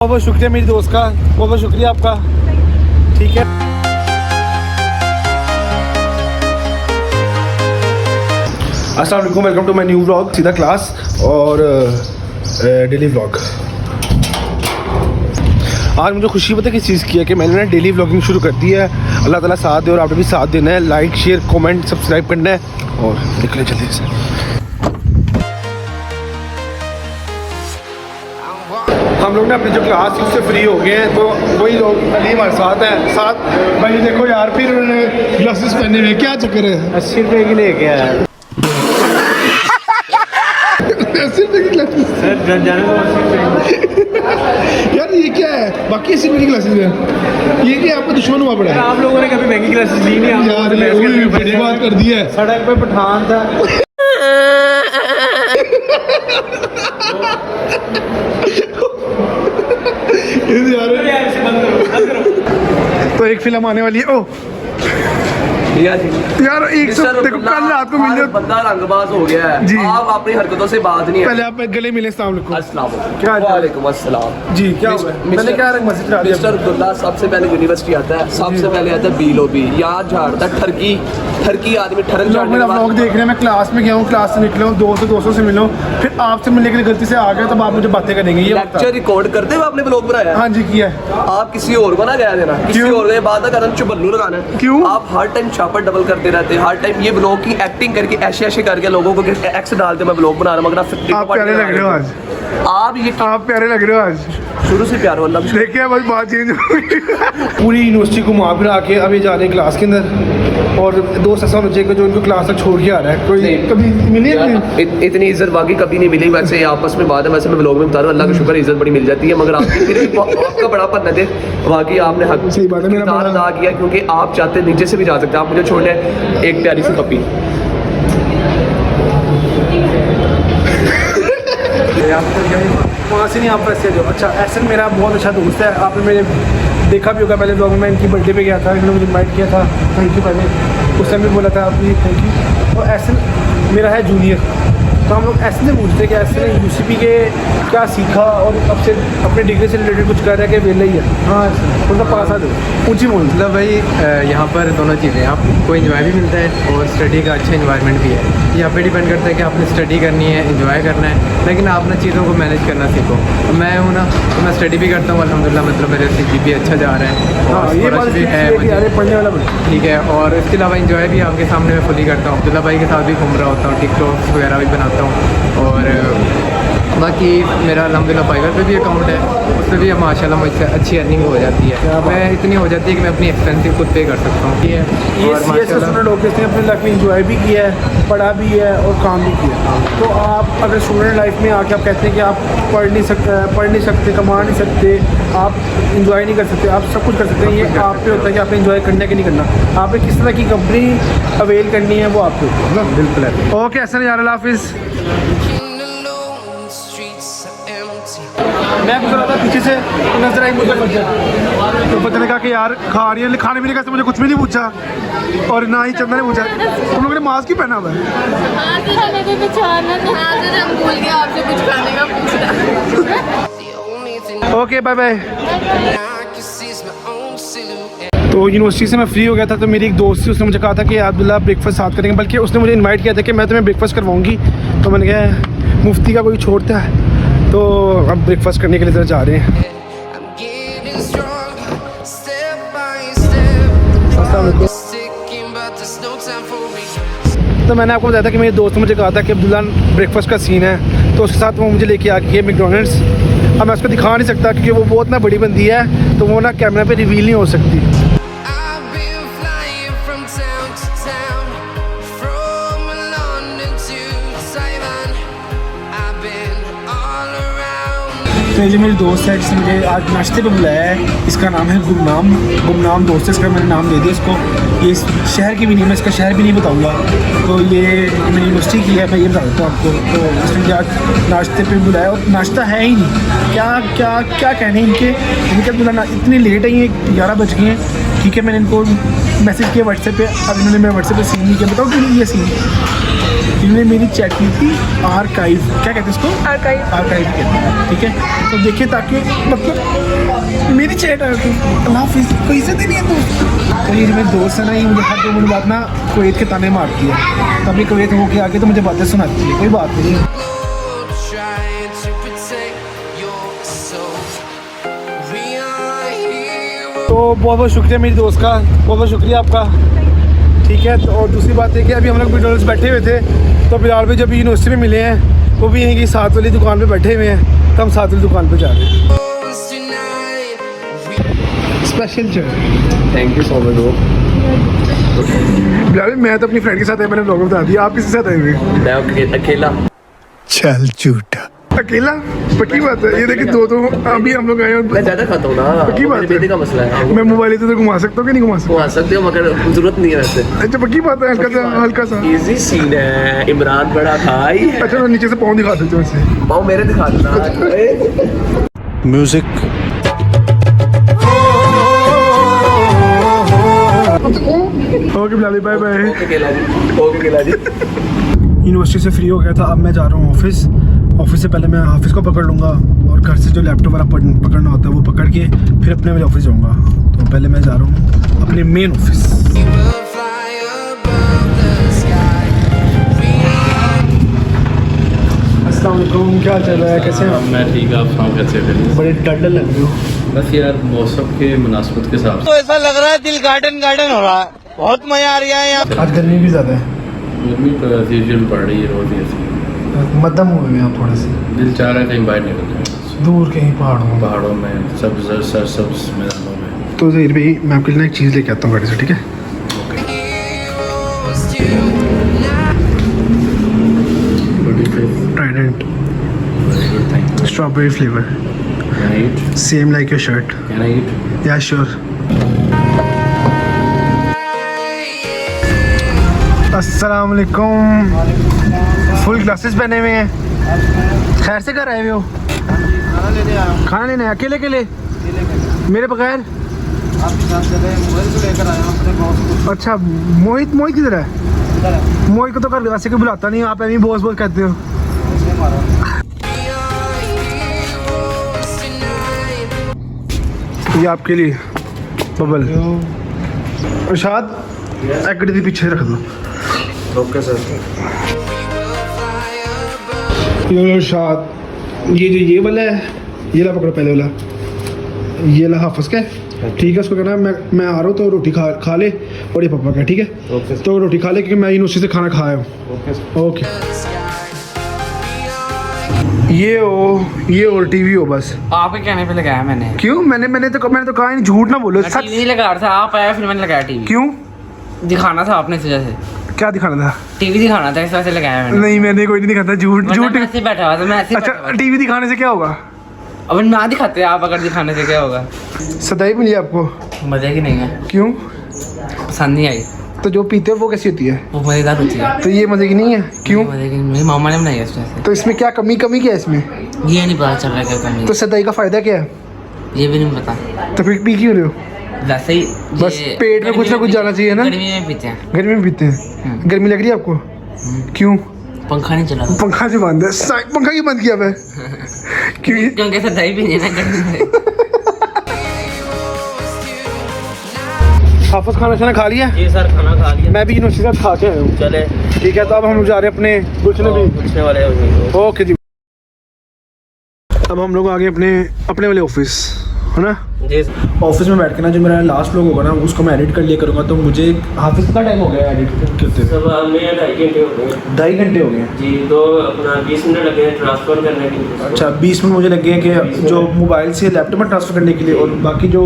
बहुत बहुत शुक्रिया मेरी दोस्त का, बहुत बहुत शुक्रिया आपका। ठीक है, अस्सलाम वालेकुम, welcome to my new vlog, सीधा क्लास और डेली व्लॉग। आज मुझे खुशी पता है किस चीज़ की है कि मैंने ना डेली व्लॉगिंग शुरू कर दी है। अल्लाह ताला साथ दे और आपने भी साथ देना है। लाइक शेयर कमेंट सब्सक्राइब करना है और निकले जल्दी से। हम लोग ना अपनी जो क्लास है उससे फ्री हो गए हैं, तो वही लोग अली हमारे साथ हैं। साथ भाई देखो यार, फिर उन्होंने ग्लासेस पहने हुए, क्या चक्कर है? 80 रुपये की लेके आया 80 रुपये की ग्लासेस सर, यार ये क्या है? बाकी 80 रुपये की ग्लासेस है, ये क्या आपका दुश्मन हुआ पड़ा है? आप लोगों ने कभी महंगी क्लासेस ली नहीं यार ये बड़ी बात कर दी है। सड़क पे पठान था। तो एक फिल्म आने वाली है। ओ यार एक सौ देखो, कल रात को मिल बंदा रंगबाज हो गया है जी। आप अपनी हरकतों से बात नहीं है। पहले आप गले मिले। अस्सलाम वालेकुम। अस्सलाम क्या हाल है? वालेकुम अस्सलाम जी क्या हुआ? मैंने क्या मस्जिद चढ़ा दिया? मिस्टर अब्दुल्ला सबसे पहले यूनिवर्सिटी आता है, सबसे पहले आता है बीलोबी, यहाँ झाड़ता ठरकी ठरकी आदमी ठरक झाड़ने मेरा के व्लॉग बाद देख रहे हैं। मैं क्लास में गया हूँ, क्लास से निकला हूँ, दोस्तों से मिला हूँ, फिर आपसे मिलने के लिए गलती से आ गया, तब आप मुझे बातें करेंगे। ये लेक्चर रिकॉर्ड करते हुए आपने ब्लॉग बनाया है? हाँ जी किया है। आप किसी और को ना गया देना, किसी क्यों? और को बात ना करना, चुबल्लू लगाना है। क्यों? आप हर टाइम छापा डबल करते रहते हैं, हर टाइम ये ब्लॉग की एक्टिंग करके ऐसे ऐसे करके लोगों को एक्स डालते मैं ब्लॉग बना रहा हूँ, मगर आप प्यारे लग रहे हो आज, आप ये आप प्यारे लग रहे हो आज। शुरू से प्यार वाला देखिए बस बात चेंज हो गई। पूरी यूनिवर्सिटी को वहाँ फिर आके अभी जा रहे हैं क्लास के अंदर, और दोस्त ऐसा होना चाहिए कि जो इनको क्लास तक छोड़ के आ रहा है। कोई कभी मिली है? इतनी इज्जत बाकी कभी नहीं मिली। वैसे आपस में बात है, वैसे मैं व्लॉग में बता रहा हूँ, अल्लाह का शुक्र इज्जत बड़ी मिल जाती है, मगर आपकी फिर भी आपका बड़ापन न दे। बाकी आपने हक सही बात है, मेरा किरदार बड़ा- अदा किया, क्योंकि आप चाहते नीचे से भी जा सकते हैं। आप मुझे छोड़ लें एक प्यारी सी पप्पी। वहाँ से नहीं, आप वैसे जो अच्छा एहसन मेरा बहुत अच्छा दोस्त है। आपने मेरे देखा भी होगा पहले ब्लॉग में, मैं इनकी बर्थडे पे गया था, इन्होंने मुझे इनवाइट किया था। थैंक यू पहले उस टाइम भी बोला था आपने, थैंक यू। और एहसन मेरा है जूनियर, तो हम लोग ऐसे से पूछते कि ऐसे ने यूसीपी के क्या सीखा और अब से अपने डिग्री से रिलेटेड कुछ कर रहा है कि वेला ही है? हाँ थोड़ा पास आ दो, ऊँची बोल। मतलब भाई यहाँ पर दोनों चीज़ें, आपको इन्जॉय भी मिलता है और स्टडी का अच्छा इन्वायरमेंट भी है। यहाँ पे डिपेंड करता है कि आपने स्टडी करनी है, इन्जॉय करना है, लेकिन आप ना चीज़ों को मैनेज करना सीखो। मैं हूँ ना, तो मैं स्टडी भी करता हूँ अल्हम्दुलिल्लाह, मतलब मेरे CGPA अच्छा जा रहा है हाँ और ये बात भी है मुझे, यार पढ़ने वाला बन। ठीक है। और इसके अलावा इंजॉय भी आपके सामने मैं फुली करता हूँ। अब्दुल्ला भाई के साथ भी घूम रहा होता हूँ, टिकटॉक्स वगैरह भी बनाता हूँ। और बाकी मेरा अल्हम्दुलिल्लाह फाइवर पे भी अकाउंट है, उस पर भी माशाल्लाह मुझसे अच्छी अर्निंग हो जाती है। मैं इतनी हो जाती है कि मैं अपनी एक्सपेंसिव खुद पे कर सकता हूँ। ये और माशाल्लाह स्टूडेंट होकर इसने अपनी लाइफ में इंजॉय भी किया है, पढ़ा भी है और काम भी किया। तो आप अगर स्टूडेंट लाइफ में आके आप कहते हैं कि आप पढ़ नहीं सकते, कमा नहीं सकते, आप इंजॉय नहीं कर सकते, आप सब कुछ कर सकते हैं, ये आप पे होता है कि आपने इंजॉय करना है कि नहीं करना, आपने किस तरह की कंपनी अवेल करनी है, वो आप पे होता है। बिल्कुल है। ओके ऐसा यार, अल्लाह हाफिज़। मैं गुजरा था पीछे से, नजर आई मुझे बच्चा, तो बच्चे ने कहा कि यार खा रही है, खाने पीने का से मुझे कुछ भी नहीं पूछा, और ना ही चंदा ने पूछा तुम लोगों ने मास्क क्यों पहना हुआ है? Okay bye bye. तो यूनिवर्सिटी से मैं फ्री हो गया था, तो मेरी एक दोस्त थी, उसने मुझे कहा था कि अब्दुल्ला ब्रेकफास्ट साथ करेंगे, बल्कि उसने मुझे इनवाइट किया था कि मैं तुम्हें ब्रेकफास्ट करवाऊंगी। तो मैंने कहा मुफ्ती का कोई छोड़ता है, तो अब ब्रेकफास्ट करने के लिए जा रहे हैं। तो मैंने आपको बताया था कि मेरे दोस्त ने मुझे कहा था कि अब्दुल्ला ब्रेकफास्ट का सीन है, तो उसके साथ वो मुझे लेके आ गई मैकडोनल्ड्स। अब मैं उसको दिखा नहीं सकता क्योंकि वो बहुत ना बड़ी बंदी है, तो वो ना कैमरा पे रिवील नहीं हो सकती। तो ये मेरी दोस्त है जिसने मुझे आज नाश्ते पे बुलाया है। इसका नाम है गुमनाम दोस्त है, इसका मैंने नाम दे दिया इसको। ये इस शहर की भी नहीं, मैं इसका शहर भी नहीं बताऊंगा। तो ये मेरी यूनिवर्सिटी की है, मैं ये बता देता हूँ आपको। तो इसने मुझे आज नाश्ते पे बुलाया और नाश्ता है ही नहीं। क्या क्या क्या कहने इनके बुलाना, इतने लेट है, ये 11 बज गए हैं। ठीक है मैंने इनको मैसेज किया व्हाट्सएप पे। अब इन्होंने मेरा व्हाट्सएप पे सीन नहीं किया, बताओ क्यों नहीं ये सीन। इन्होंने मेरी चैट की थी आर्काइव, क्या कहते हैं इसको, आर्काइव कहते हैं, ठीक है। तो देखिए ताकि मतलब मेरी चैट है तो अल्लाह हाफिज़, कोई इज्जत ही नहीं है दोस्त। तो ये जो मेरे दोस्त है ना, ये मुझे हर 2 मिनट बाद ना कुवैत के ताने मारती है, तभी कुवैत होके आके तो मुझे बातें सुनाती है, कोई बात नहीं। trying to protect your soul. We are heroes. तो बहुत बहुत शुक्रिया मेरी दोस्त का, बहुत बहुत शुक्रिया आपका, ठीक है। तो और दूसरी बात है कि अभी हम लोग मैकडॉनल्ड्स बैठे हुए थे, तो बिलाल भाई जब यूनिवर्सिटी में मिले हैं, वो भी यहीं की साथ वाली दुकान पे बैठे हुए हैं, तो हम साथ वाली दुकान पे जा रहे हैं। स्पेशल चाय, thank you so much bro. Bilal भाई मैं तो अपनी फ्रेंड के साथ है, मैंने ब्लॉग में बता दिया, आप किसके साथ आए हुए? मैं अकेला। चल झूठा, अकेला, पक्की बात है। ये देखिए दो अभी हम लोग आए मैं हैं, ज़्यादा खाता हूँ ना, पक्की बात है। बेटे का मसला है। मैं मोबाइल इधर घुमा सकता हूँ कि नहीं घुमा सकता? घुमा सकते हो मगर जरूरत नहीं है वैसे। अच्छा पक्की बात है, हल्का सा। इजी सीन है, इमरान बड़ा भाई। अच्छा मैं नीचे से पाँव दिखा देता हूँ इसे। पाँव मेरे दिखा देना। Music okay Bilali, bye bye. Okay केला जी। यूनिवर्सिटी से फ्री हो गया था, अब मैं जा रहा हूँ ऑफिस। ऑफिस से पहले मैं हाफिज़ को पकड़ लूँगा और घर से जो लैपटॉप वाला पकड़ना होता है वो पकड़ के फिर अपने वाले ऑफिस जाऊँगा। तो पहले मैं जा रहा हूँ अपने main office. We will fly above the sky. We are अस्सलाम वालेकुम, क्या चल रहा है, कैसे हैं आप? मैं ठीक, आप सुनाओ कैसे फिर? बड़े डल लग रहे हो। बस यार मौसम के मुनासबत के हिसाब तो ऐसा लग रहा है दिल गार्डन गार्डन हो रहा है, बहुत मजा आ रहा है यहाँ। आज गर्मी भी ज़्यादा है, से गर्मी तो एज यूजुअल पड़ रही है रोज ऐसी। मध्यम हुए हैं आप थोड़े से, दिल चाह रहा है कहीं बाहर निकल जाए, दूर कहीं पहाड़ों में। पहाड़ों में, सरसब्ज मैदानों में। तो ज़हीर भाई मैं आपके लिए एक चीज़ लेके आता हूँ गाड़ी से, ठीक है? heroes tonight. बड़ी फिर Trident very good, thank you. Strawberry flavour, can I eat? Same like your shirt. Can I eat? Yeah sure. अस्सलाम वालेकुम। फुल ग्लासेस पहने हुए हैं, खैर से घर आए हुए हो? खाना लेने आए अकेले अकेले मेरे बगैर? अच्छा मोहित किधर है? मोहित को तो घर वैसे कोई बुलाता नहीं, आप ऐसे बॉस कहते हो। ये आपके लिए बबल। इरशाद एक गड्डी पीछे रख दो। Okay sir. ये इरशाद, ये जो ये वाला है, ये ला पकड़ो पहले वाला, ये ला हाफिज़ का, ठीक है? उसको कहना मैं आ रहा हूँ तो रोटी खा ले, और ये पापा का, ठीक है? तो रोटी खा ले क्योंकि मैं यूनिवर्सिटी से खाना खाया हूँ। ओके। ये और टीवी हो बस। आपके कहने पे लगाया मैंने। क्यों? मैंने तो कहा नहीं, झूठ ना बोलो, मैं सच। टीवी नहीं लगा रहा था, आप आया फिर मैंने लगाया टीवी। क्यों? दिखाना था आपने इस वजह से। क्या दिखाना था? टीवी दिखाना था, इस वजह से लगाया मैंने। नहीं मैंने कोई नहीं दिखाता, झूठ। मैं ऐसे ही बैठा हुआ था, मैं ऐसे ही बैठा अच्छा हुआ था। टीवी दिखाने से क्या होगा? अब ना दिखाते आप, अगर दिखाने से क्या होगा? सदाई मिली आपको? मजे की नहीं है, क्यों? पसंद नहीं आई। तो जो पीते हो वो कैसी होती है? वो मजेदार होती है। तो ये मजे की नहीं है, क्यों? मजे की मेरी मामा ने बनाई है इस वजह से। तो इसमें क्या कमी क्या है इसमें? ये नहीं पता चल रहा क्या कमी तो सदाई का फायदा क्या है? है, ये भी नहीं पता। तो फिर पी क्यों रहे हो? वैसे ही बस ये पेट में कुछ ना कुछ जाना चाहिए ना। गर्मी में पीते हैं। गर्मी में पीते हैं? गर्मी लग रही है आपको? क्यों? पंखा नहीं चला पंखा जो बंद है, पंखा क्यों बंद किया मैं? क्योंकि क्योंकि सदाई भी नहीं ना गर्मी में। हाफिज़ खाना खा लिया? जी सर, खाना खा लिया। मैं भी यूनिवर्सिटी से खा के आया हूँ। चले ठीक है, तो अब हम लोग जा रहे हैं अपने पूछने भी। पूछने वाले हो। ओके जी। अब हम लोग आ गए अपने वाले ऑफिस, है ना? जी ऑफिस में बैठ के ना जो मेरा लास्ट व्लॉग होगा ना उसको मैं एडिट कर लिया करूँगा। तो मुझे हाफिज़ का टाइम हो गया एडिट करते? सब में 2.5 घंटे हो गए 2.5 घंटे हो गए। जी, तो अपना 20 मिनट लगे हैं ट्रांसफ़र करने के लिए। अच्छा 20 मिनट मुझे लगे हैं कि जो मोबाइल से लैपटॉप में ट्रांसफ़र करने के लिए, और बाकी जो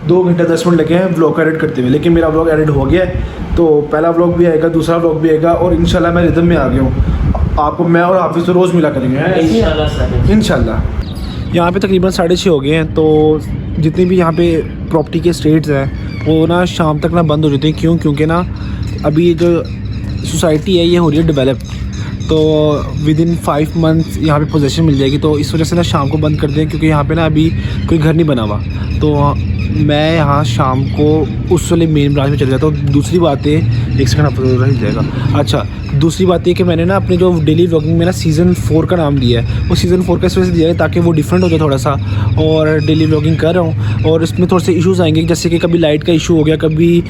2 घंटे 10 मिनट लगे हैं व्लॉग को एडिट करते हुए। लेकिन मेरा व्लॉग एडिट हो गया है, तो पहला व्लॉग भी आएगा, दूसरा व्लॉग भी आएगा, और इंशाल्लाह मैं रिदम में आ गया हूँ। आपको मैं और हाफिज़ तो रोज़ मिला करेंगे इंशाल्लाह सर। इंशाल्लाह। यहाँ पे तकरीबन 6:30 हो गए हैं, तो जितने भी यहाँ पे प्रॉपर्टी के स्टेट्स हैं वो ना शाम तक ना बंद हो जाते हैं। क्योंकि ना अभी जो सोसाइटी है ये हो रही है डेवलप। तो विद इन 5 मंथ्स यहाँ पे पोजीशन मिल जाएगी। तो इस वजह से ना शाम को बंद कर दें, क्योंकि यहाँ पे ना अभी कोई घर नहीं बना हुआ। तो मैं यहाँ शाम को उस वाले मेन ब्रांच में चले जाता हूँ। दूसरी बात है, एक सेकंड आप रह जाएगा। अच्छा, दूसरी बात ये कि मैंने ना अपने जो डेली व्लॉगिंग में ना सीज़न 4 का नाम दिया है, वो सीज़न 4 का इस वजह से दिया है ताकि वो डिफरेंट हो जाए थोड़ा सा। और डेली व्लॉगिंग कर रहा हूँ और इसमें थोड़े से इश्यूज़ आएंगे, जैसे कि कभी लाइट का इशू हो गया, कभी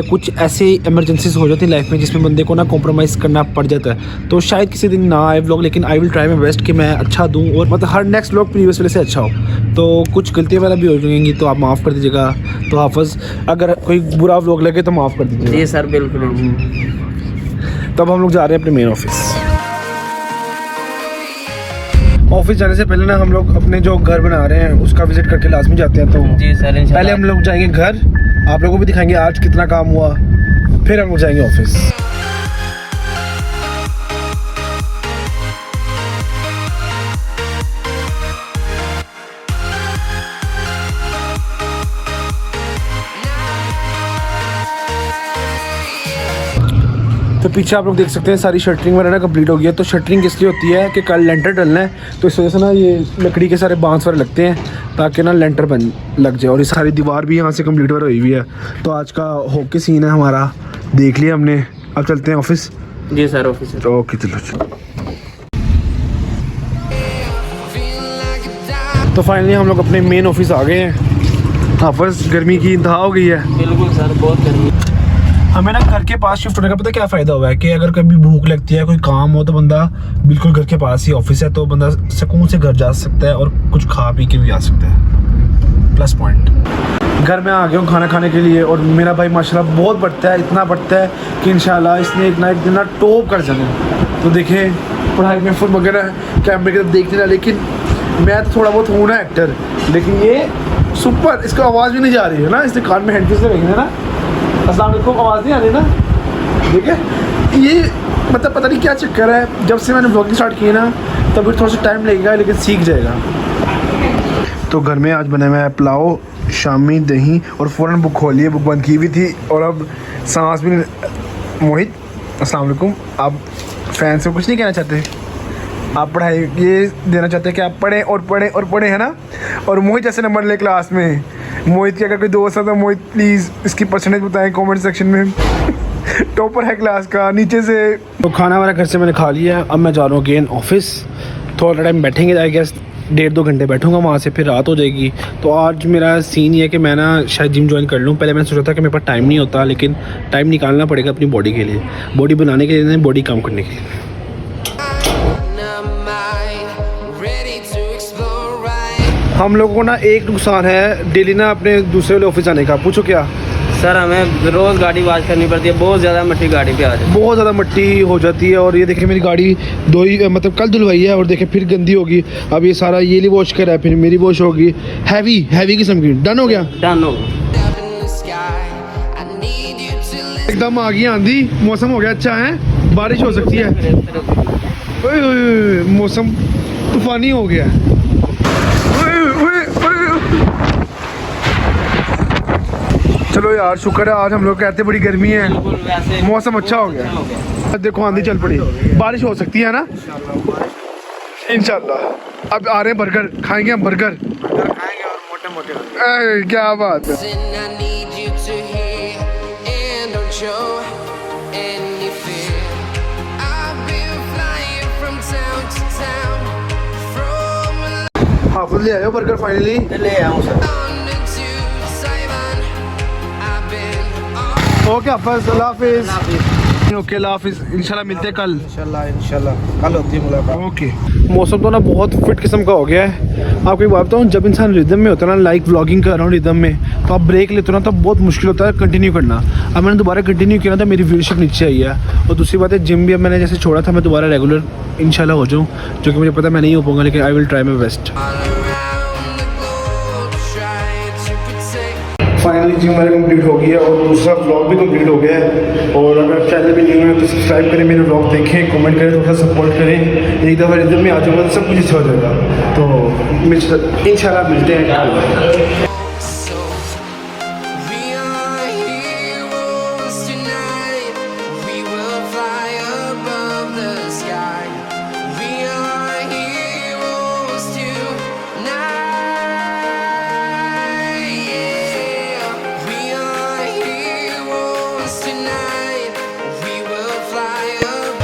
कुछ ऐसे इमरजेंसीज हो जाती हैं लाइफ में जिसमें बंदे को ना कॉम्प्रोमाइज़ करना पड़ जाता है। तो शायद किसी दिन ना आए व्लॉग, लेकिन I will try my best कि मैं अच्छा दूँ और मतलब हर नेक्स्ट व्लॉग प्रीवियस वाले से अच्छा हो। तो कुछ गलतियाँ वगैरह भी हो जाएंगी तो आप माफ़ कर दीजिएगा। तो हाफ़िज़, अगर कोई बुरा व्लॉग लगे तो माफ़ कर दीजिएगा। जी सर, बिल्कुल। तब हम लोग जा रहे हैं अपने मेन ऑफिस। ऑफिस जाने से पहले ना हम लोग अपने जो घर बना रहे हैं उसका विजिट करके लाजमी जाते हैं। तो जी सर, इंशाल्लाह। पहले हम लोग जाएंगे घर, आप लोगों को भी दिखाएंगे आज कितना काम हुआ, फिर हम लोग जाएंगे ऑफिस। तो पीछे आप लोग देख सकते हैं सारी शटरिंग वगैरह कंप्लीट हो गई है। तो शटरिंग किस लिए होती है कि कल लेंटर डलना है, तो इस वजह से ना ये लकड़ी के सारे बांस वगैरह लगते हैं ताकि ना लेंटर बन लग जाए। और ये सारी दीवार भी यहाँ से कंप्लीट वगैरह हुई हुई है। तो आज का होके सीन है हमारा, देख लिया हमने। अब चलते हैं ऑफिस। जी सर, ऑफिस। ओके चलो। तो फाइनली हम लोग अपने मेन ऑफिस आ गए हैं। हाफिज़, गर्मी की इंतहा हो गई है। बिल्कुल सर, बहुत गर्मी। हमें ना घर के पास शिफ्ट होने का पता क्या फ़ायदा हुआ है कि अगर कभी भूख लगती है, कोई काम हो, तो बंदा बिल्कुल घर के पास ही ऑफिस है, तो बंदा सुकून से घर जा सकता है और कुछ खा पी के भी आ सकता है। Plus point. घर में आ गया हूँ खाना खाने के लिए और मेरा भाई माशाल्लाह बहुत बढ़ता है, इतना बढ़ता है कि इंशाल्लाह इसने एक दिन ना टॉप कर जाना है। तो देखें, पढ़ाई में फुल वगैरह कैमरे की तरफ देखते ना, लेकिन मैं तो थोड़ा बहुत हूँ ना एक्टर, लेकिन ये सुपर, इसका आवाज़ भी नहीं जा रही है ना, इसने कान में हेडफोन से देखेंगे ना, अस्सलाम वालेकुम, आवाज़ नहीं आ रही ना। ठीक है, ये मतलब पता नहीं क्या चक्कर है, जब से मैंने व्लॉगिंग स्टार्ट की ना तब थोड़ा सा टाइम लगेगा, लेकिन सीख जाएगा। तो घर में आज बना हुआ है पुलाव, शामी दही, और फ़ौरन बुक खोली है, बुक बंद की हुई थी और अब सांस भी नहीं। मोहित, अस्सलाम वालेकुम, आप फैन से कुछ नहीं कहना चाहते? आप पढ़ाई ये देना चाहते हैं कि आप पढ़ें और पढ़ें और पढ़ें, है ना? और मोहित जैसे नंबर ले क्लास में। मोहित के अगर कोई दोस्त है तो मोहित प्लीज़ इसकी परसेंटेज बताएं कमेंट सेक्शन में। टॉपर है क्लास का नीचे से। तो खाना वाला घर से मैंने खा लिया है। अब मैं जा रहा हूँ अगेन ऑफिस। थोड़ा टाइम बैठेंगे, आई गेस 1.5-2 घंटे बैठूंगा वहाँ से, फिर रात हो जाएगी। तो आज मेरा सीन ये है कि मैं ना शायद जिम ज्वाइन कर लूँ। पहले मैंने सोचा था कि मेरे पास टाइम नहीं होता, लेकिन टाइम निकालना पड़ेगा अपनी बॉडी के लिए, बॉडी बनाने के लिए, बॉडी काम करने के लिए। हम लोगों को ना एक नुकसान है डेली ना अपने दूसरे वाले ऑफिस जाने का। पूछो क्या? सर, हमें रोज़ गाड़ी वॉश करनी पड़ती है, बहुत ज़्यादा मिट्टी गाड़ी पे आ जाती है, बहुत ज़्यादा मिट्टी हो जाती है। और ये देखिए मेरी गाड़ी मतलब कल धुलवाई है और देखिए फिर गंदी होगी। अब ये सारा ये वॉश कर रहा है, फिर मेरी वॉश होगी। हैवी किस्म की। डन हो गया? डन हो। एकदम आ गई आंधी, मौसम हो गया अच्छा है, बारिश हो सकती है। ओए, मौसम तूफानी हो गया। चलो यार, शुक्र है आज हम लोग कहते बड़ी गर्मी है, मौसम अच्छा हो गया। देखो आंधी चल पड़ी, बारिश हो सकती है ना इंशाल्लाह। अब आ रहे हैं बर्गर, खाएंगे हम बर्गर खाएंगे और मोटे। क्या बात है। हाफिज़ ले आए हो बर्गर फाइनली? ले आऊँ सर। ओके हाफिज़, अल्लाह हाफिज़। ओके अल्लाह हाफिज़, इंशाल्लाह मिलते हैं कल। इंशाल्लाह कल होती है मुलाकात। ओके। मौसम तो ना बहुत फिट किस्म का हो गया है। आपको एक बात बताऊँ, जब इंसान रिदम में होता है ना, लाइक व्लॉगिंग कर रहा हूँ रिदम में, तो आप ब्रेक लेते हो ना, तब बहुत मुश्किल होता है कंटिन्यू करना। अब मैंने दोबारा कंटिन्यू किया ना तो मेरी व्यूअरशिप नीचे आई है। और दूसरी बात है, जिम भी अब मैंने जैसे छोड़ा था, मैं दोबारा रेगुलर इंशाल्लाह हो जाऊँ, जो कि मुझे पता मैं नहीं हो पाऊँगा, लेकिन I will try my best. Finally gym मेरा कंप्लीट हो गया और दूसरा व्लॉग भी कंप्लीट हो गया है। और अगर चैनल भी न्यू है तो सब्सक्राइब करें, मेरे व्लॉग देखें, कमेंट करें, थोड़ा सपोर्ट करें। एक दफ़ा रिदम में आ जाऊँगा तो सब कुछ अच्छा हो जाएगा। तो इंशाल्लाह मिलते हैं।